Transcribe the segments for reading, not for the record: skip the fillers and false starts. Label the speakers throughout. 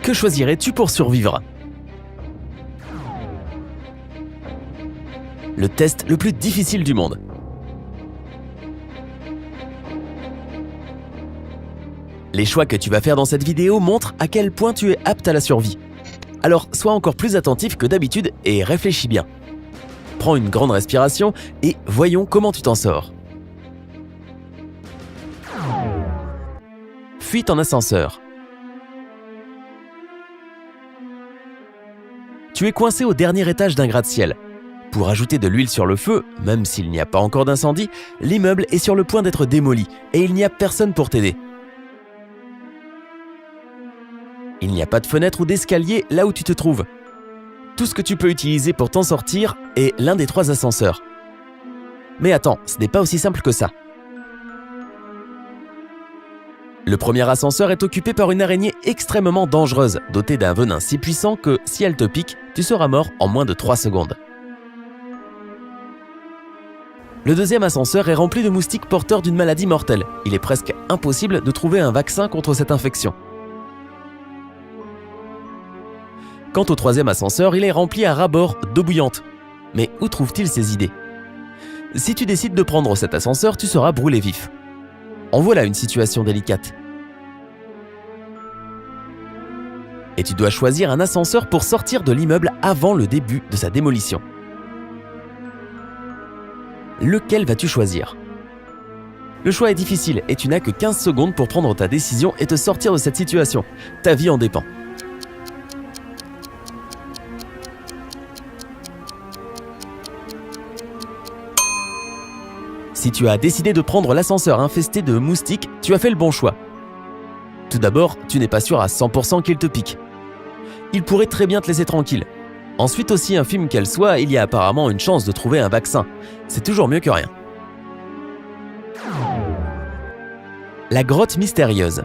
Speaker 1: Que choisirais-tu pour survivre? Le test le plus difficile du monde. Les choix que tu vas faire dans cette vidéo montrent à quel point tu es apte à la survie. Alors sois encore plus attentif que d'habitude et réfléchis bien. Prends une grande respiration et voyons comment tu t'en sors. Fuite en ascenseur. Tu es coincé au dernier étage d'un gratte-ciel. Pour ajouter de l'huile sur le feu, même s'il n'y a pas encore d'incendie, l'immeuble est sur le point d'être démoli et il n'y a personne pour t'aider. Il n'y a pas de fenêtre ou d'escalier là où tu te trouves. Tout ce que tu peux utiliser pour t'en sortir est l'un des 3 ascenseurs. Mais attends, ce n'est pas aussi simple que ça. Le premier ascenseur est occupé par une araignée extrêmement dangereuse, dotée d'un venin si puissant que, si elle te pique, tu seras mort en moins de 3 secondes. Le deuxième ascenseur est rempli de moustiques porteurs d'une maladie mortelle. Il est presque impossible de trouver un vaccin contre cette infection. Quant au troisième ascenseur, il est rempli à ras-bord d'eau bouillante. Mais où trouve-t-il ces idées? Si tu décides de prendre cet ascenseur, tu seras brûlé vif. En voilà une situation délicate. Et tu dois choisir un ascenseur pour sortir de l'immeuble avant le début de sa démolition. Lequel vas-tu choisir? Le choix est difficile et tu n'as que 15 secondes pour prendre ta décision et te sortir de cette situation. Ta vie en dépend. Si tu as décidé de prendre l'ascenseur infesté de moustiques, tu as fait le bon choix. Tout d'abord, tu n'es pas sûr à 100% qu'ils te piquent. Ils pourraient très bien te laisser tranquille. Ensuite, aussi infime qu'elle soit, il y a apparemment une chance de trouver un vaccin. C'est toujours mieux que rien. La grotte mystérieuse.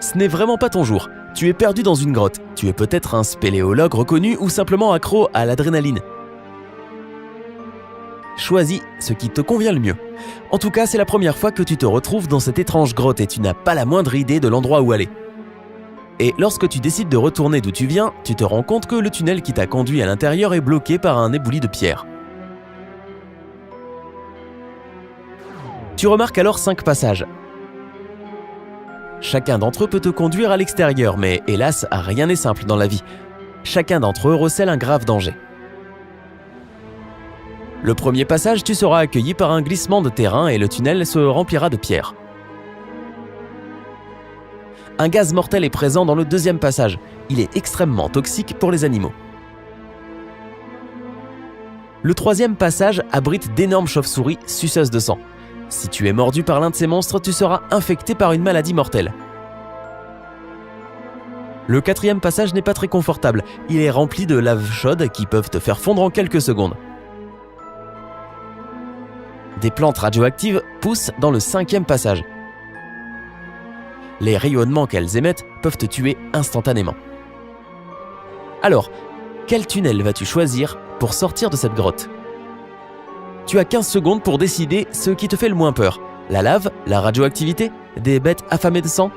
Speaker 1: Ce n'est vraiment pas ton jour. Tu es perdu dans une grotte. Tu es peut-être un spéléologue reconnu ou simplement accro à l'adrénaline. Choisis ce qui te convient le mieux. En tout cas, c'est la première fois que tu te retrouves dans cette étrange grotte et tu n'as pas la moindre idée de l'endroit où aller. Et lorsque tu décides de retourner d'où tu viens, tu te rends compte que le tunnel qui t'a conduit à l'intérieur est bloqué par un éboulis de pierre. Tu remarques alors 5 passages. Chacun d'entre eux peut te conduire à l'extérieur, mais hélas, rien n'est simple dans la vie. Chacun d'entre eux recèle un grave danger. Le premier passage, tu seras accueilli par un glissement de terrain et le tunnel se remplira de pierres. Un gaz mortel est présent dans le deuxième passage. Il est extrêmement toxique pour les animaux. Le troisième passage abrite d'énormes chauves-souris suceuses de sang. Si tu es mordu par l'un de ces monstres, tu seras infecté par une maladie mortelle. Le quatrième passage n'est pas très confortable. Il est rempli de lave chaude qui peuvent te faire fondre en quelques secondes. Des plantes radioactives poussent dans le 5e passage. Les rayonnements qu'elles émettent peuvent te tuer instantanément. Alors, quel tunnel vas-tu choisir pour sortir de cette grotte? Tu as 15 secondes pour décider ce qui te fait le moins peur. La lave, la radioactivité, des bêtes affamées de sang?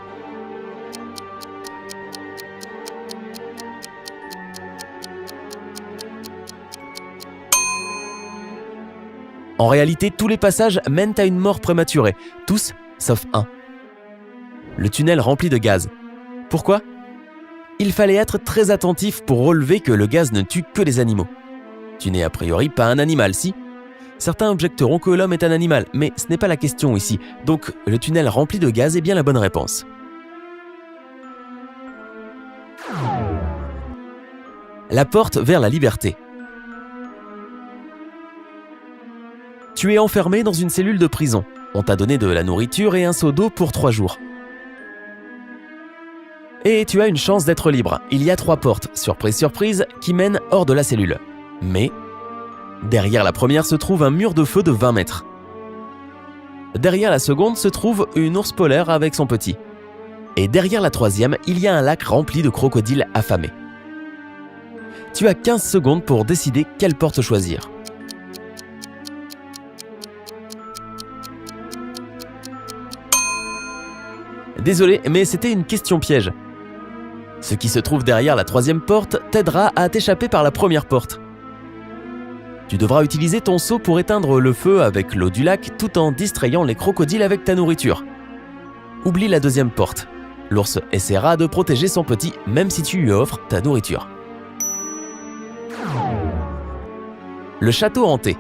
Speaker 1: En réalité, tous les passages mènent à une mort prématurée, tous sauf un. Le tunnel rempli de gaz. Pourquoi? Il fallait être très attentif pour relever que le gaz ne tue que les animaux. Tu n'es a priori pas un animal, si? Certains objecteront que l'homme est un animal, mais ce n'est pas la question ici, donc le tunnel rempli de gaz est bien la bonne réponse. La porte vers la liberté. Tu es enfermé dans une cellule de prison. On t'a donné de la nourriture et un seau d'eau pour 3 jours. Et tu as une chance d'être libre. Il y a 3 portes, surprise surprise, qui mènent hors de la cellule. Mais derrière la première se trouve un mur de feu de 20 mètres. Derrière la seconde se trouve une ours polaire avec son petit. Et derrière la troisième, il y a un lac rempli de crocodiles affamés. Tu as 15 secondes pour décider quelle porte choisir. Désolé, mais c'était une question piège. Ce qui se trouve derrière la troisième porte t'aidera à t'échapper par la première porte. Tu devras utiliser ton seau pour éteindre le feu avec l'eau du lac tout en distrayant les crocodiles avec ta nourriture. Oublie la deuxième porte. L'ours essaiera de protéger son petit même si tu lui offres ta nourriture. Le château hanté.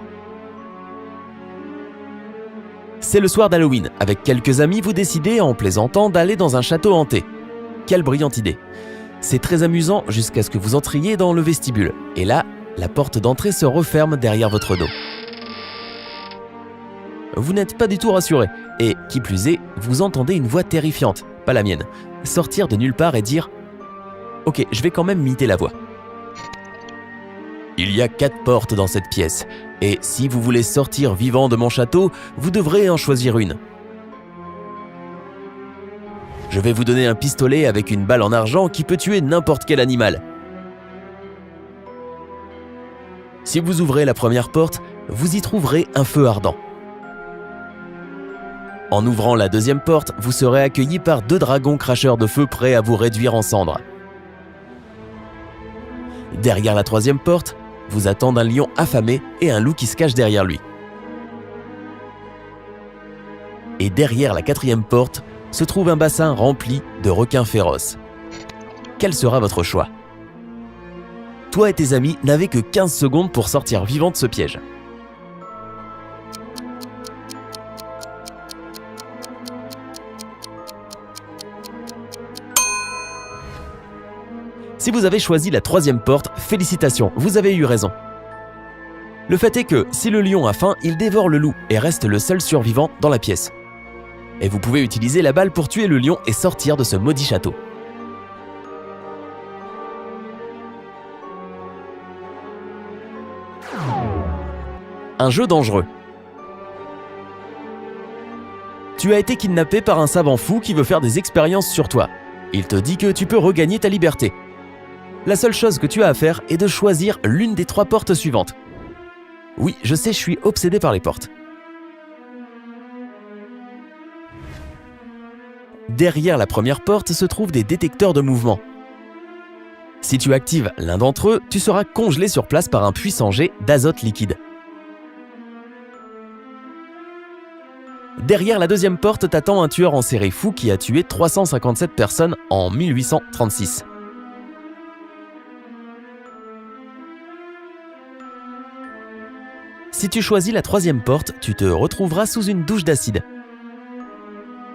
Speaker 1: C'est le soir d'Halloween. Avec quelques amis, vous décidez en plaisantant d'aller dans un château hanté. Quelle brillante idée! C'est très amusant jusqu'à ce que vous entriez dans le vestibule. Et là, la porte d'entrée se referme derrière votre dos. Vous n'êtes pas du tout rassuré. Et, qui plus est, vous entendez une voix terrifiante, pas la mienne, sortir de nulle part et dire « Ok, je vais quand même imiter la voix. » Il y a 4 portes dans cette pièce, et si vous voulez sortir vivant de mon château, vous devrez en choisir une. Je vais vous donner un pistolet avec une balle en argent qui peut tuer n'importe quel animal. Si vous ouvrez la première porte, vous y trouverez un feu ardent. En ouvrant la deuxième porte, vous serez accueilli par 2 dragons cracheurs de feu prêts à vous réduire en cendres. Derrière la troisième porte, vous attendent un lion affamé et un loup qui se cache derrière lui. Et derrière la quatrième porte se trouve un bassin rempli de requins féroces. Quel sera votre choix? Toi et tes amis n'avez que 15 secondes pour sortir vivant de ce piège. Si vous avez choisi la troisième porte, félicitations, vous avez eu raison. Le fait est que, si le lion a faim, il dévore le loup et reste le seul survivant dans la pièce. Et vous pouvez utiliser la balle pour tuer le lion et sortir de ce maudit château. Un jeu dangereux. Tu as été kidnappé par un savant fou qui veut faire des expériences sur toi. Il te dit que tu peux regagner ta liberté. La seule chose que tu as à faire est de choisir l'une des 3 portes suivantes. Oui, je sais, je suis obsédé par les portes. Derrière la première porte se trouvent des détecteurs de mouvement. Si tu actives l'un d'entre eux, tu seras congelé sur place par un puissant jet d'azote liquide. Derrière la deuxième porte t'attend un tueur en série fou qui a tué 357 personnes en 1836. Si tu choisis la troisième porte, tu te retrouveras sous une douche d'acide.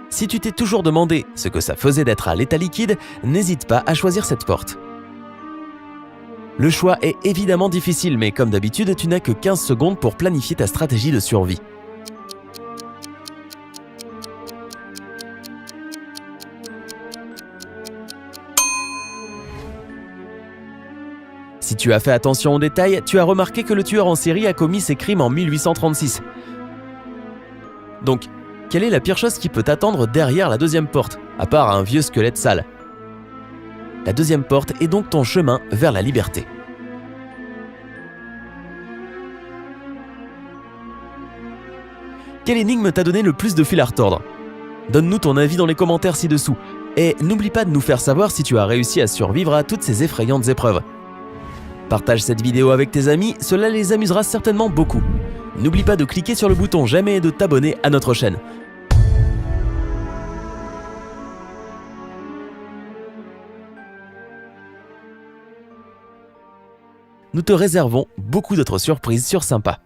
Speaker 1: Si tu t'es toujours demandé ce que ça faisait d'être à l'état liquide, n'hésite pas à choisir cette porte. Le choix est évidemment difficile, mais comme d'habitude, tu n'as que 15 secondes pour planifier ta stratégie de survie. Si tu as fait attention aux détails, tu as remarqué que le tueur en série a commis ses crimes en 1836. Donc, quelle est la pire chose qui peut t'attendre derrière la deuxième porte, à part un vieux squelette sale? La deuxième porte est donc ton chemin vers la liberté. Quelle énigme t'a donné le plus de fil à retordre? Donne-nous ton avis dans les commentaires ci-dessous. Et n'oublie pas de nous faire savoir si tu as réussi à survivre à toutes ces effrayantes épreuves. Partage cette vidéo avec tes amis, cela les amusera certainement beaucoup. N'oublie pas de cliquer sur le bouton j'aime et de t'abonner à notre chaîne. Nous te réservons beaucoup d'autres surprises sur Sympa.